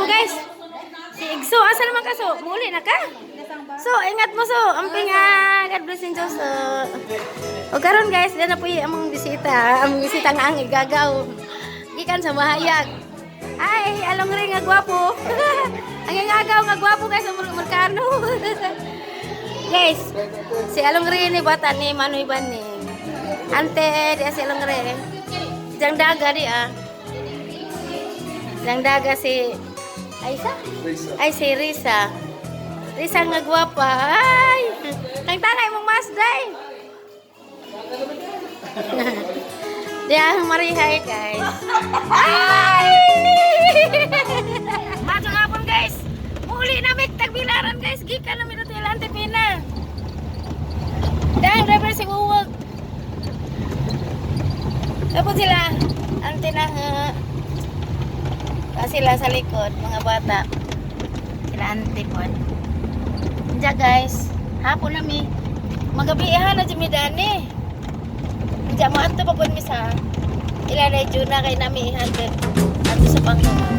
gwapo guys. Si Igso, asa naman ka so? Muli na ka? So, ingat mo so. Amping God bless and Diyos. O karon guys, dyan na po yung among bisita. Among bisita nga ang igagaw. Gikan sa mahayag. Ay, along rin nga gwapo. Ang igagaw nga gwapo guys, ang Mercano. Guys, si along rin ni bata ni Manoy Bani. Ante, dia si along rin. Jang daga di Jang daga si Aisa? Ay, si Risa. Risa nga gwapa. Ay! Nagtangay mong masday. Diyan, marihay, guys. Ay! Mato nga po, guys. Muli namin tagbilaran, guys. Gika namin ito yung Antipina. Diyan, driver si Uwag. Tapos sila, antena sila sa likod, mga bata. Sila antipon. Diyan guys, hapon nami. Magabihan na dyan dani. Diyan mo ato pa po misa. Ilanay Juna kay nami ihatid. Ato sa Panginoon.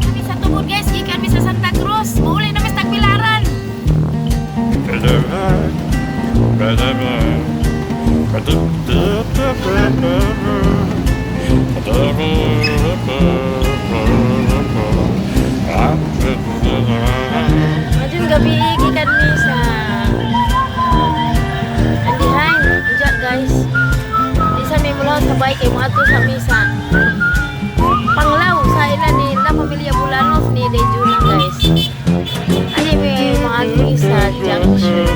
Kami sa tubod guys, ikan mi sa Santa Cruz. Mauli na mi sa Tagbilaran. Majun gabi gikan ni sa Andihan, ujak guys. Di sa may mula sa bike kay mo ato sa misa. Panglaw sa ila ni na pamilya Bulanos ni Dejuna guys. Ani may mga agi sa junction.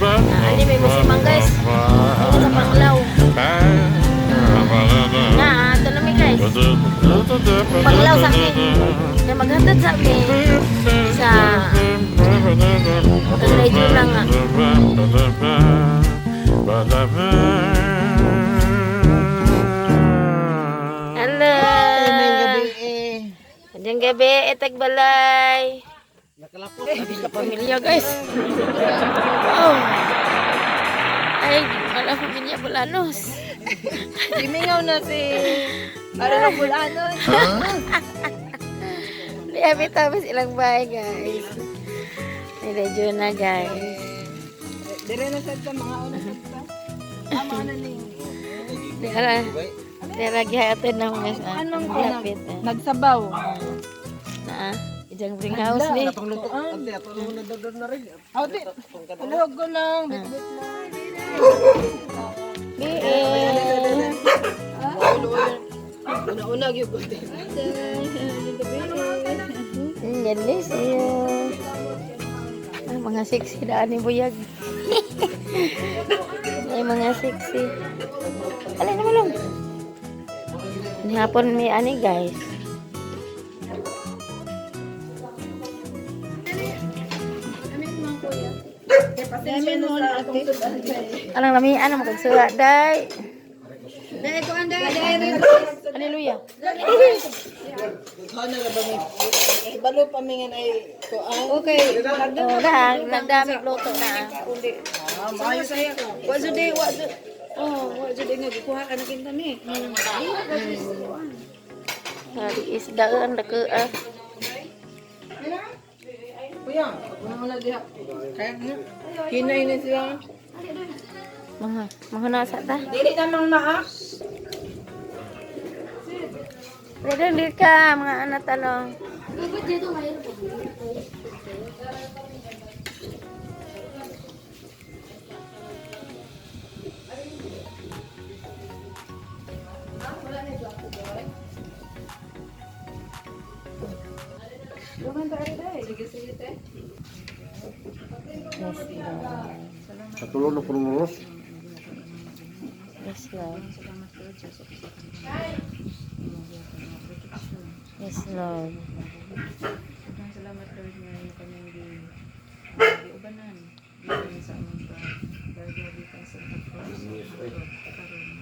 Ani may musimang guys. Ito sa Panglaw. Na, ito na may guys. Panglaw sa amin. Na maghatid sa amin. Sa Dejuna nga. Hello. Diyan gabi, etag balay. Gabi ka pamilya guys. Oh. Ay, wala pamilya Bulanos. Simingaw na si Arena Bulanos. Liabit-abit ilang bahay guys. Medyo na guys. Dire na sa mga una sa ama na ni. Dia lagi hayatin ng mga Anong lapit. nagsabaw? Na, ijang bring house ni. Lutuan, di ato na dodor na rin. Aw di. Ulog ko lang, bit-bit lang. Una-una gyud ko. Jadi siya. Ay, mga sexy daan ni Buyag. Ay, mga sexy. Alay naman lang. Ini hapon may ani guys. Alang lami ano magsulat day. Dai ko anda. Haleluya. Ano na ba mi? Balo pamingan ay kuan. Okay. Oh, nagdami luto na. Maayo saya ko. Wa jud wa jud. Oh, wa jud nga gikuha ka na kinta ni. Hari isdaan deke Kuya, una diha. Kaya na. Kinay na siya. mga nasa ta. Dili namang maak. Pwede ka mga anak tanong. Katulong na purulus. Yes, Lord. Yes, Lord. Salamat Lord nga yung kanyang giubanan sa among pagdadabitan sa Cruz.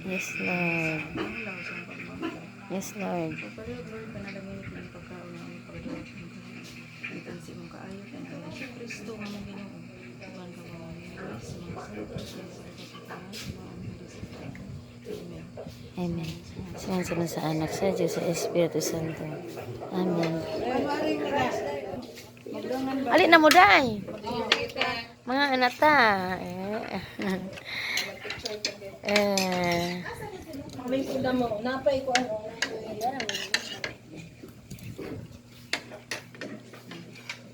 Yes, Lord. Ang sa pagmamahal. Yes, Lord. So palihog Lord panalangin ko yung pagkaon ng among pagdadabitan. Itan si mong kaayot ang kanyang si Kristo nga mong Ginoo. Tugan ka mga mga sa mga salita sa mga kapatanan sa mga Amen. Sunod sa anak sa Diyos sa Espiritu Santo. Amen. Ali na mo day. Mga anak ta. May kuda mo. Napay ko ano.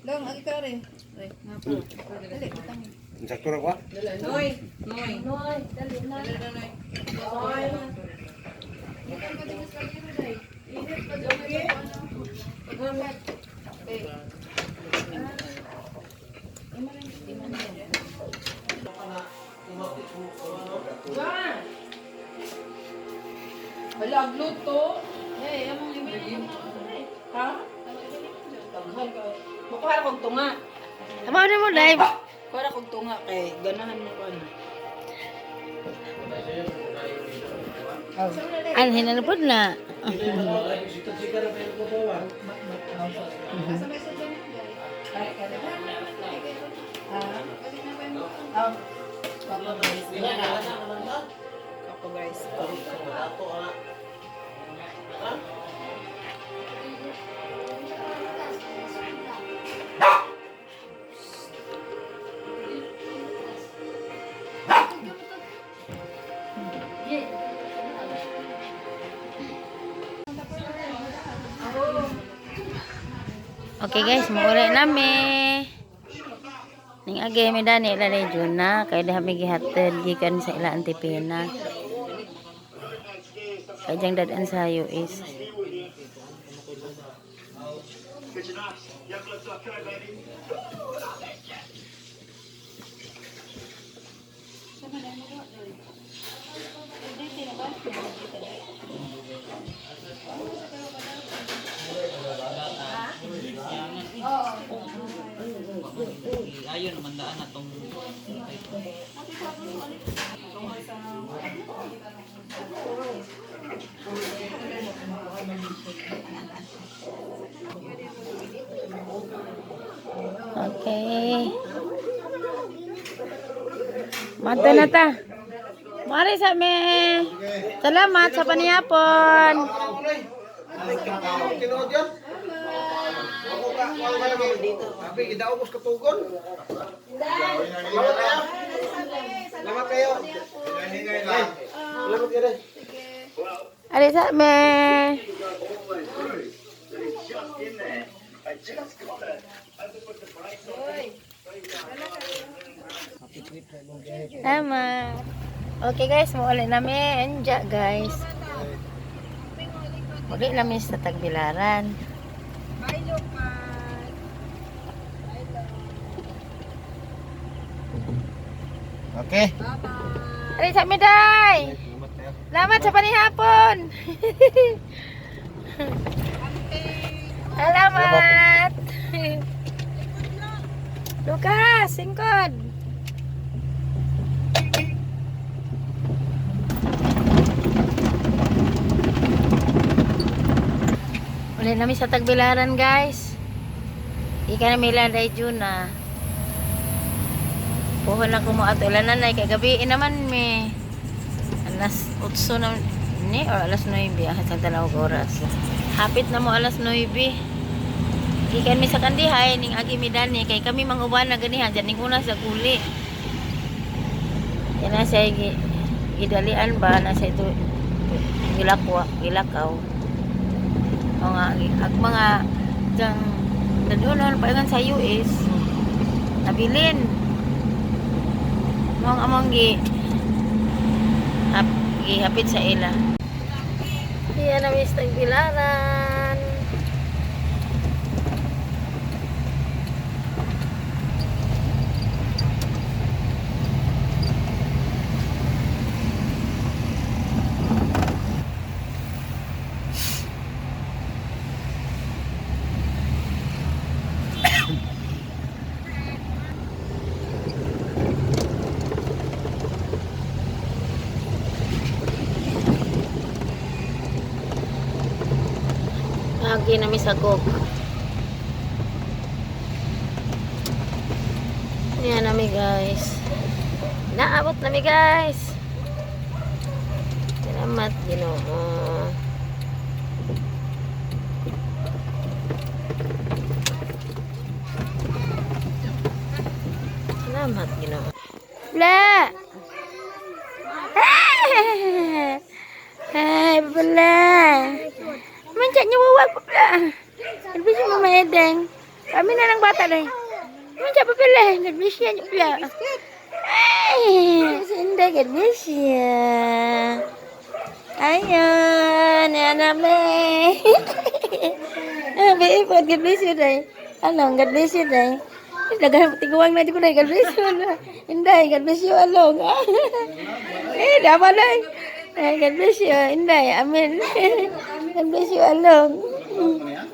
Lang, agi ka rin. Dali, kitang. Sakto na ko. Noy. Dali na. Noy. Wala, gluto. Eh, among limit. Ha? Taghan ka. Makuha kong tunga. Amo na mo day. Kuha kong tunga kay ganahan mo ko ano. Anhin na po na. Kapo guys. Okay guys, mauli nami. Ning agi mi dani la day Juna kay diha mi gihatid gikan sa ila Antipena. Kay jang dadan sa US. Ayun naman daan na tong Okay. Mata na ta. Mari sa me. Salamat sa paniyapon. Tapi kita ubos ketugon. Selamat kayo. Selamat kayo. Ari sa me. Salamat. Okay guys, muli namin. Enja guys. Muli namin sa Tagbilaran. Oke. Ari sa Miday. Salamat sa panihapon. Salamat. Lukas, singkod. Uli namin sa Tagbilaran guys. Ika na mila day Juna. Puhon na kumo ato ilan nanay kay gabi naman me. Alas 8 na ni or alas 9 ang isang talawag oras. Hapit na mo alas 9. Ikan mi sa kandihay ning agi mi dani kay kami manguban na ganihan dyan ning una sa kuli. Yan na siya gidalian ba na sa ito gilakaw. O nga ag mga dang nadunon pa sa US nabilin mong among hapit sa ila. Iyan na Mr. Tagbilaran. Agi na misagok. Yan nami guys. Naabot nami guys. Salamat. Salamat, Ginoo. Salamat, Ginoo. Bla! Hai, Bla. Mancaknya wawak, Bla. Lebih cuma maedeng. Kami nanang bata deh. Mancak Bla, lebih siya Bla. Sinda gadis ya. Ayo, Nana Ble. Be, buat gadis ya deh. Ano, gadis ya deh. Dagan tiguang na di ko na gadis wala. Inday gadis yo along. Dapat dai. Gadis yo inday. Amin. Gadis yo along.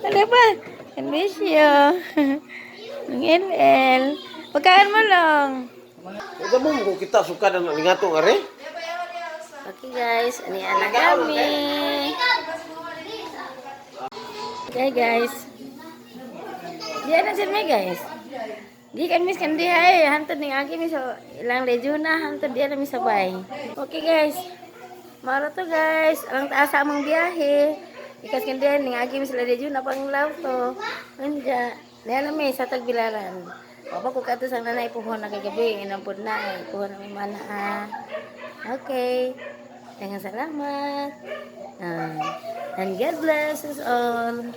Ano pa? Gadis yo. Ngel. Pagkaan mo lang. Ito mo kung kita suka dan lingato are. Oke guys, ini anak kami. Oke guys. Dia na sini guys. Di kan mis kan dia hantar ning aki miso ilang lejuna hantar dia na misabay. Oke guys. Maro to guys, ang taas amang biyahe. Ikas kan dia ning aki miso lejuna pang lauto. Anja, dia na may sa tagbilaran. Papa ko kato sang nanay puhon na kagabi, inampod na puhon na may mana. Okay. Dengan selamat. And God bless us all.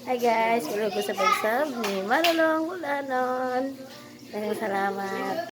Hi guys, wala ko sa pagsab ni Manulong Ulanon. Dengan salamat.